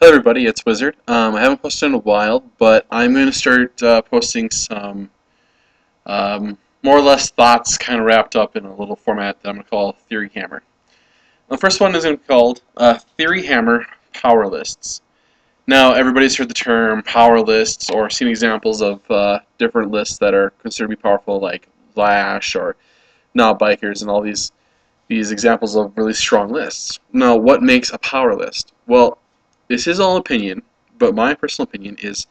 Hello everybody, it's Wizard. I haven't posted in a while, but I'm going to start posting some more or less thoughts kind of wrapped up in a little format that I'm going to call Theory Hammer. The first one is going to be called Theory Hammer Powerlists. Now, everybody's heard the term power lists or seen examples of different lists that are considered to be powerful, like Lash or Not Bikers and all these examples of really strong lists. Now, what makes a power list? Well, this is all opinion, but my personal opinion is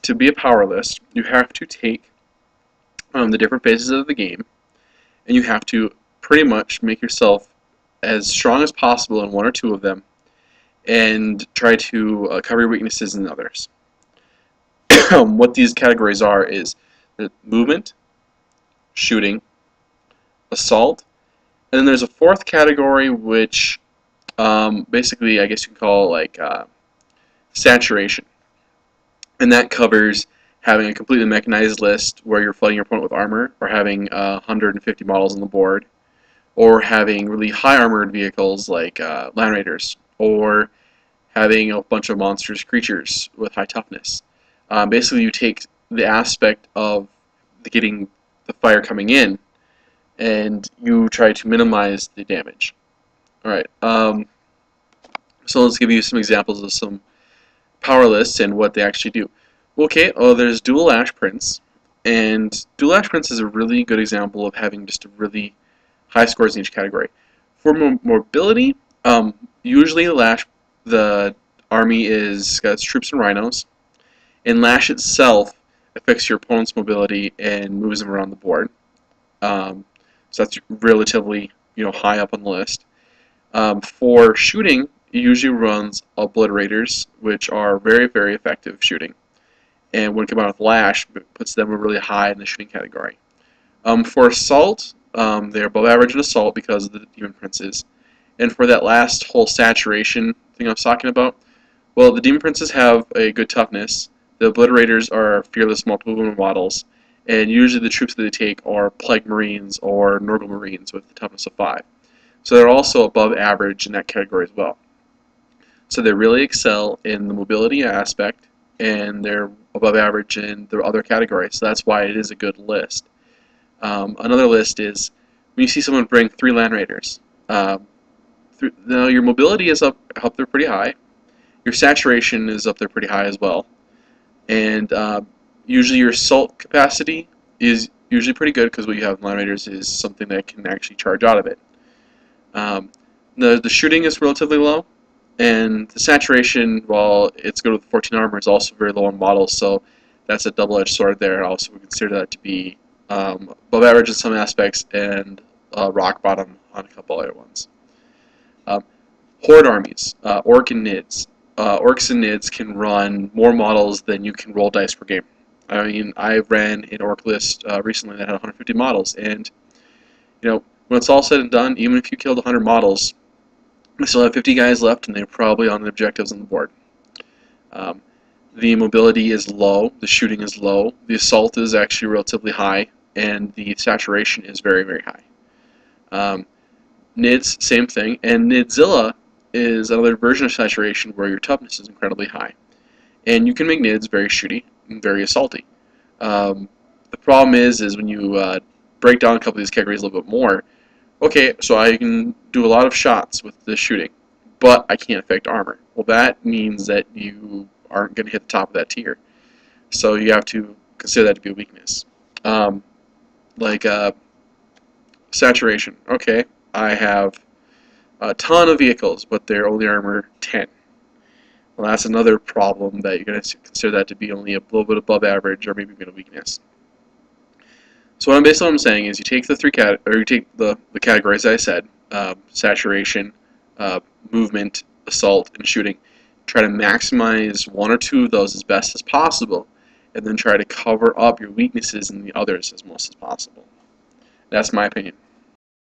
to be a power list, you have to take the different phases of the game, and you have to pretty much make yourself as strong as possible in one or two of them, and try to cover your weaknesses in others. What these categories are is movement, shooting, assault, and then there's a fourth category which basically I guess you can call like saturation. And that covers having a completely mechanized list where you're fighting your opponent with armor, or having 150 models on the board, or having really high armored vehicles like Land Raiders, or having a bunch of monstrous creatures with high toughness. Basically, you take the aspect of getting the fire coming in, and you try to minimize the damage. Alright, so let's give you some examples of some power lists and what they actually do. Okay, there's Dual Lash Prince, and Dual Lash Prince is a really good example of having just a really high scores in each category. For mobility, usually the army got its troops and rhinos, and Lash itself affects your opponent's mobility and moves them around the board. So that's relatively high up on the list. For shooting, it usually runs Obliterators, which are very, very effective shooting. And when combined with Lash, it puts them really high in the shooting category. For Assault, they're above average in Assault because of the Demon Princes. And for that last whole saturation thing I was talking about, well, the Demon Princes have a good toughness. The Obliterators are fearless multiple models. And usually the troops that they take are Plague Marines or Nurgle Marines with the toughness of 5. So they're also above average in that category as well. So they really excel in the mobility aspect, and they're above average in the other categories. So that's why it is a good list. Another list is when you see someone bring 3 Land Raiders. Now your mobility is up there pretty high. Your saturation is up there pretty high as well. And usually your assault capacity is usually pretty good because what you have in Land Raiders is something that can actually charge out of it. The shooting is relatively low, and the saturation, while it's good with 14 armor, is also very low on models, so that's a double-edged sword there. Also, we consider that to be above average in some aspects and rock bottom on a couple other ones. Horde armies, Orc and Nids. Orcs and Nids can run more models than you can roll dice per game. I mean, I ran an Orc list recently that had 150 models, and when it's all said and done, even if you killed 100 models, I still have 50 guys left, and they're probably on the objectives on the board. The mobility is low, the shooting is low, the assault is actually relatively high, and the saturation is very, very high. Nids, same thing, and Nidzilla is another version of saturation where your toughness is incredibly high. And you can make Nids very shooty and very assaulty. The problem is when you break down a couple of these categories a little bit more, okay, so I can do a lot of shots with the shooting, but I can't affect armor. Well, that means that you aren't going to hit the top of that tier. So you have to consider that to be a weakness. Saturation. Okay, I have a ton of vehicles, but they're only armor 10. Well, that's another problem that you're going to consider that to be only a little bit above average or maybe even a weakness. So what I'm saying is you take the categories I said, saturation, movement, assault, and shooting. Try to maximize one or two of those as best as possible, and then try to cover up your weaknesses in the others as most as possible. That's my opinion.